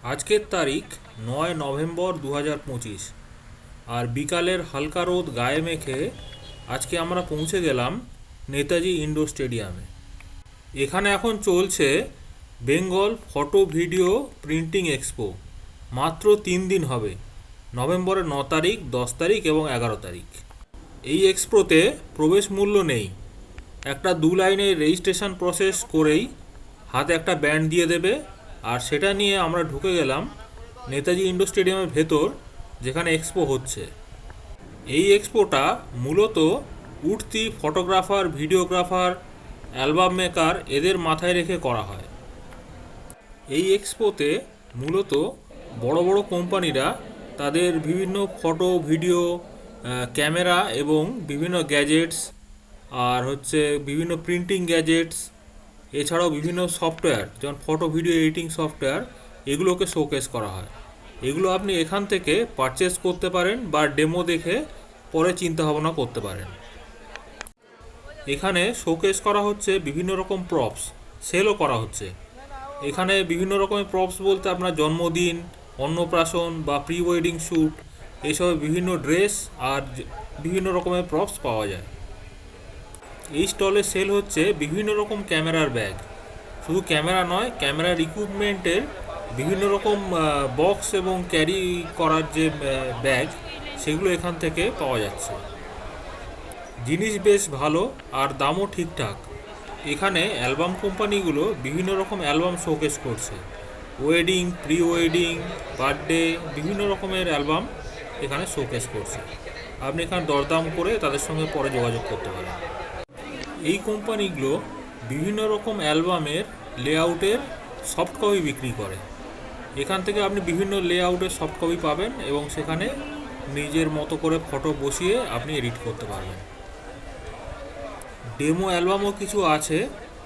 আজকের তারিখ ৯ নভেম্বর ২০২৫। আর বিকালের হালকা রোদ গায়ে মেখে আজকে আমরা পৌঁছে গেলাম নেতাজি ইন্ডোর স্টেডিয়ামে। এখানে এখন চলছে Bengal photo video printing expo. মাত্র ৩ দিন হবে, নভেম্বরের ৯ তারিখ, ১০ তারিখ এবং ১১ তারিখ। এই এক্সপোতে প্রবেশ মূল্য নেই। একটা ২ লাইনের রেজিস্ট্রেশন প্রসেস করেই হাতে একটা ব্যান্ড দিয়ে দেবে, আর সেটা নিয়ে আমরা ঢুকে গেলাম নেতাজি ইন্ডোর স্টেডিয়ামের ভেতর, যেখানে এক্সপো হচ্ছে। এই এক্সপোটা মূলত উঠতি ফটোগ্রাফার, ভিডিওগ্রাফার, অ্যালবাম মেকার এদের মাথায় রেখে করা হয়। এই এক্সপোতে মূলত বড় বড় কোম্পানিরা তাদের বিভিন্ন ফটো, ভিডিও, ক্যামেরা এবং বিভিন্ন গ্যাজেটস, আর বিভিন্ন প্রিন্টিং গ্যাজেটস, এছাড়াও বিভিন্ন সফটওয়্যার যেমন ফটো ভিডিও এডিটিং সফটওয়্যার, এগুলোকে শোকেস করা হয়। এগুলো আপনি এখান থেকে পারচেস করতে পারেন বা ডেমো দেখে পরে চিন্তা ভাবনা করতে পারেন। এখানে শোকেস করা হচ্ছে বিভিন্ন রকম প্রপস, সেলও করা হচ্ছে। এখানে বিভিন্ন রকমের প্রপস বলতে আপনার জন্মদিন, অন্নপ্রাশন বা প্রি ওয়েডিং শ্যুট, এইসব বিভিন্ন ড্রেস আর বিভিন্ন রকমের প্রপস পাওয়া যায়। এই স্টলে সেল হচ্ছে বিভিন্ন রকম ক্যামেরার ব্যাগ। শুধু ক্যামেরা নয়, ক্যামেরার ইকুইপমেন্টের বিভিন্ন রকম বক্স এবং ক্যারি করার যে ব্যাগ, সেগুলো এখান থেকে পাওয়া যাচ্ছে। জিনিস বেশ ভালো আর দামও ঠিকঠাক। এখানে অ্যালবাম কোম্পানিগুলো বিভিন্ন রকম অ্যালবাম শোকেস করছে। ওয়েডিং, প্রি ওয়েডিং, বার্থডে, বিভিন্ন রকমের অ্যালবাম এখানে শোকেস করছে। আপনি এখানে দরদাম করে তাদের সঙ্গে পরে যোগাযোগ করতে পারেন। এই কোম্পানিগুলো বিভিন্ন রকম অ্যালবামের লেআউটের সফট কপি বিক্রি করে। এখান থেকে আপনি বিভিন্ন লেআউটের সফট কপি পাবেন এবং সেখানে নিজের মতো করে ফটো বসিয়ে আপনি এডিট করতে পারবেন। ডেমো অ্যালবামও কিছু আছে,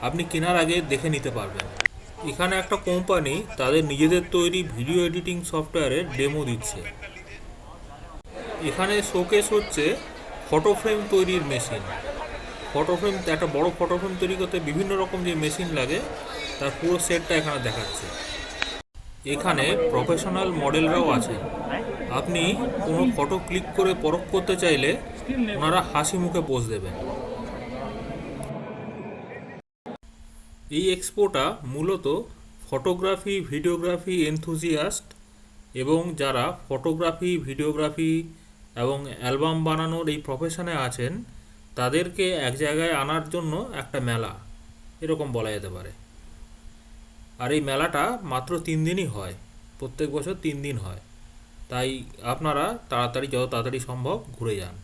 আপনি কেনার আগে দেখে নিতে পারবেন। এখানে একটা কোম্পানি তাদের নিজেদের তৈরি ভিডিও এডিটিং সফটওয়্যারের ডেমো দিচ্ছে। এখানে শোকেস হচ্ছে ফটো ফ্রেম তৈরির মেশিন। ফটো ফ্রেম, একটা বড় ফটো ফ্রেম তৈরি করতে বিভিন্ন রকম যে মেশিন লাগে তার পুরো সেটটা এখানে দেখাচ্ছে। এখানে প্রফেশনাল মডেলরাও আছেন। আপনি কোনো ফটো ক্লিক করে পরখ করতে চাইলে ওনারা হাসি মুখে পোজ দেবেন। এই এক্সপোটা মূলত ফটোগ্রাফি, ভিডিওগ্রাফি এনথুজিয়াস্ট এবং যারা ফটোগ্রাফি, ভিডিওগ্রাফি এবং অ্যালবাম বানানোর এই প্রফেশনে আছেন তাদেরকে এক জায়গায় আনার জন্য একটা মেলা, এরকম বলা যেতে পারে। আর এই মেলাটা মাত্র 3 দিনই হয়, প্রত্যেক বছর 3 দিন হয়। তাই আপনারা যত তাড়াতাড়ি সম্ভব ঘুরে যান।